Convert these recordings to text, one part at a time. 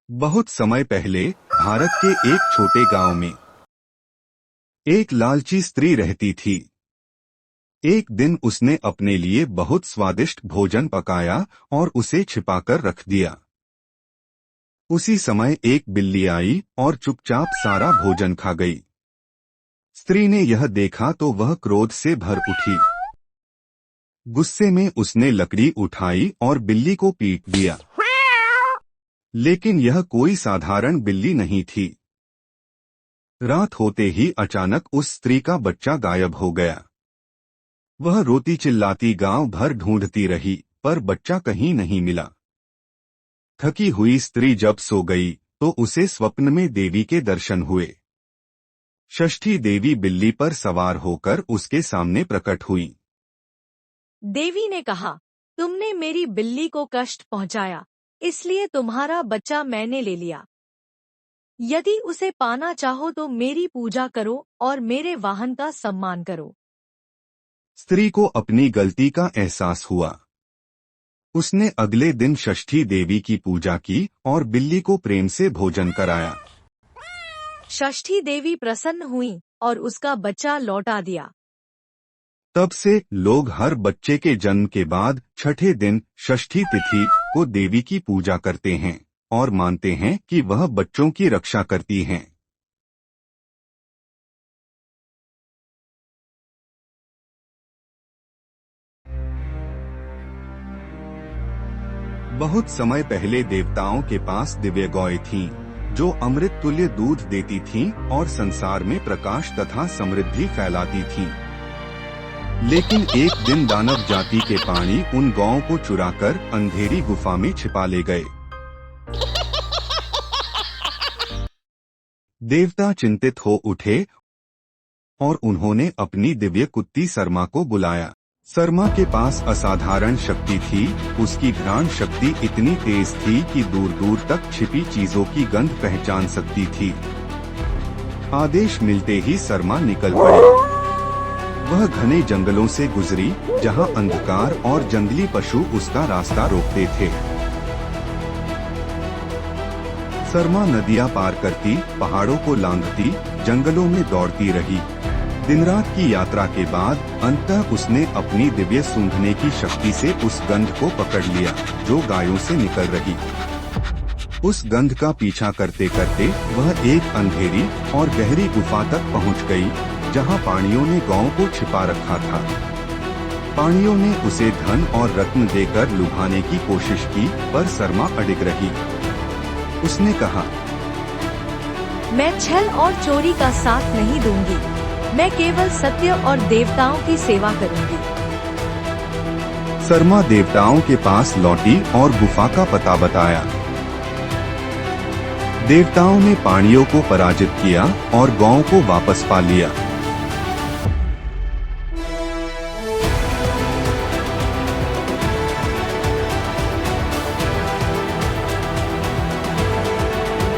बहुत समय पहले भारत के एक छोटे गांव में एक लालची स्त्री रहती थी। एक दिन उसने अपने लिए बहुत स्वादिष्ट भोजन पकाया और उसे छिपाकर रख दिया। उसी समय एक बिल्ली आई और चुपचाप सारा भोजन खा गई। स्त्री ने यह देखा तो वह क्रोध से भर उठी। गुस्से में उसने लकड़ी उठाई और बिल्ली को पीट दिया। लेकिन यह कोई साधारण बिल्ली नहीं थी। रात होते ही अचानक उस स्त्री का बच्चा गायब हो गया। वह रोती चिल्लाती गांव भर ढूंढती रही, पर बच्चा कहीं नहीं मिला। थकी हुई स्त्री जब सो गई तो उसे स्वप्न में देवी के दर्शन हुए। षष्ठी देवी बिल्ली पर सवार होकर उसके सामने प्रकट हुई। देवी ने कहा, तुमने मेरी बिल्ली को कष्ट पहुंचाया, इसलिए तुम्हारा बच्चा मैंने ले लिया। यदि उसे पाना चाहो तो मेरी पूजा करो और मेरे वाहन का सम्मान करो। स्त्री को अपनी गलती का एहसास हुआ। उसने अगले दिन षष्ठी देवी की पूजा की और बिल्ली को प्रेम से भोजन कराया। षष्ठी देवी प्रसन्न हुई और उसका बच्चा लौटा दिया। तब से लोग हर बच्चे के जन्म के बाद छठे दिन षष्ठी तिथि को देवी की पूजा करते हैं और मानते हैं कि वह बच्चों की रक्षा करती हैं। बहुत समय पहले देवताओं के पास दिव्य गौएं थीं, जो अमृत तुल्य दूध देती थीं और संसार में प्रकाश तथा समृद्धि फैलाती थीं। लेकिन एक दिन दानव जाति के प्राणी उन गौओं को चुराकर अंधेरी गुफा में छिपा ले गए। देवता चिंतित हो उठे और उन्होंने अपनी दिव्य कुत्ती सरमा को बुलाया। सरमा के पास असाधारण शक्ति थी। उसकी घ्राण शक्ति इतनी तेज थी कि दूर दूर तक छिपी चीजों की गंध पहचान सकती थी। आदेश मिलते ही सरमा निकल पड़ी। वह घने जंगलों से गुजरी, जहां अंधकार और जंगली पशु उसका रास्ता रोकते थे। सरमा नदियां पार करती, पहाड़ों को लांघती, जंगलों में दौड़ती रही। दिन रात की यात्रा के बाद अंततः उसने अपनी दिव्य सूंघने की शक्ति से उस गंध को पकड़ लिया, जो गायों से निकल रही। उस गंध का पीछा करते करते वह एक अंधेरी और गहरी गुफा तक पहुंच गई, जहां प्राणियों ने गौओं को छिपा रखा था। प्राणियों ने उसे धन और रत्न देकर लुभाने की कोशिश की, पर सरमा अडिग रही। उसने कहा, मैं छल और चोरी का साथ नहीं दूंगी। मैं केवल सत्य और देवताओं की सेवा करूंगी। सरमा देवताओं के पास लौटी और गुफा का पता बताया। देवताओं ने प्राणियों को पराजित किया और गौओं को वापस पा लिया।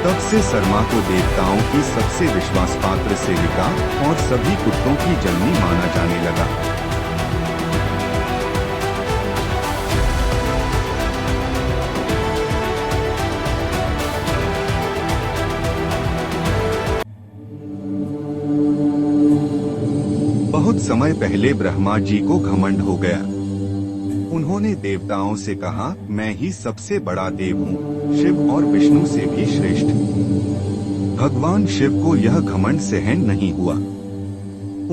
तब से सरमा को देवताओं की सबसे विश्वासपात्र सेविका और सभी कुत्तों की जननी माना जाने लगा। बहुत समय पहले ब्रह्मा जी को घमंड हो गया। उन्होंने देवताओं से कहा, मैं ही सबसे बड़ा देव हूँ, शिव और विष्णु से भी श्रेष्ठ। भगवान शिव को यह घमंड सहन नहीं हुआ।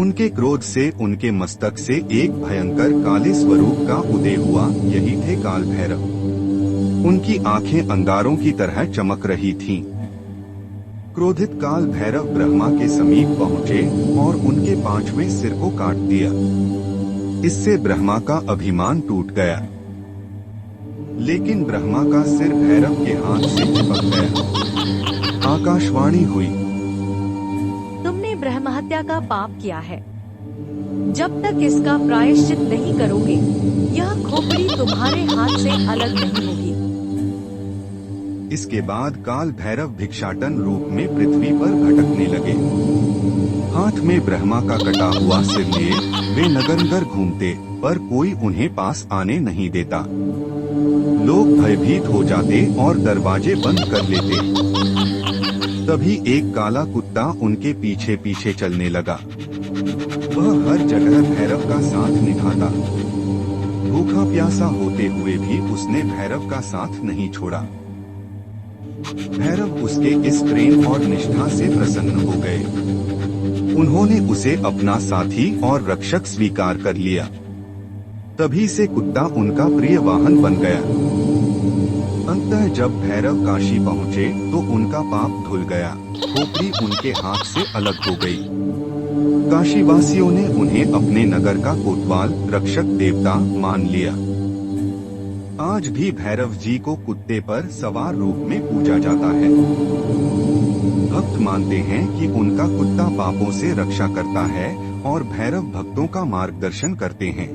उनके क्रोध से उनके मस्तक से एक भयंकर काले स्वरूप का उदय हुआ। यही थे काल भैरव। उनकी आंखें अंगारों की तरह चमक रही थीं। क्रोधित काल भैरव ब्रह्मा के समीप पहुँचे और उनके 5वें सिर को काट दिया। इससे ब्रह्मा का अभिमान टूट गया। लेकिन ब्रह्मा का सिर भैरव के हाथ से चिपक गया। आकाशवाणी हुई, तुमने ब्रह्महत्या का पाप किया है। जब तक इसका प्रायश्चित नहीं करोगे, यह खोपड़ी तुम्हारे हाथ से अलग नहीं होगी। इसके बाद काल भैरव भिक्षाटन रूप में पृथ्वी पर भटकने लगे। हाथ में ब्रह्मा का कटा हुआ सिर लिए वे नगर नगर घूमते, पर कोई उन्हें पास आने नहीं देता। लोग भयभीत हो जाते और दरवाजे बंद कर लेते। तभी एक काला कुत्ता उनके पीछे पीछे चलने लगा। वह हर जगह भैरव का साथ निभाता। भूखा प्यासा होते हुए भी उसने भैरव का साथ नहीं छोड़ा। भैरव उसके इस प्रेम और निष्ठा से प्रसन्न हो गए। उन्होंने उसे अपना साथी और रक्षक स्वीकार कर लिया। तभी से कुत्ता उनका प्रिय वाहन बन गया। अंततः जब भैरव काशी पहुँचे तो उनका पाप धुल गया। खोपड़ी उनके हाथ से अलग हो गई। काशीवासियों ने उन्हें अपने नगर का कोतवाल रक्षक देवता मान लिया। आज भी भैरव जी को कुत्ते पर सवार रूप में पूजा जाता है। भक्त मानते हैं कि उनका कुत्ता पापों से रक्षा करता है और भैरव भक्तों का मार्गदर्शन करते हैं।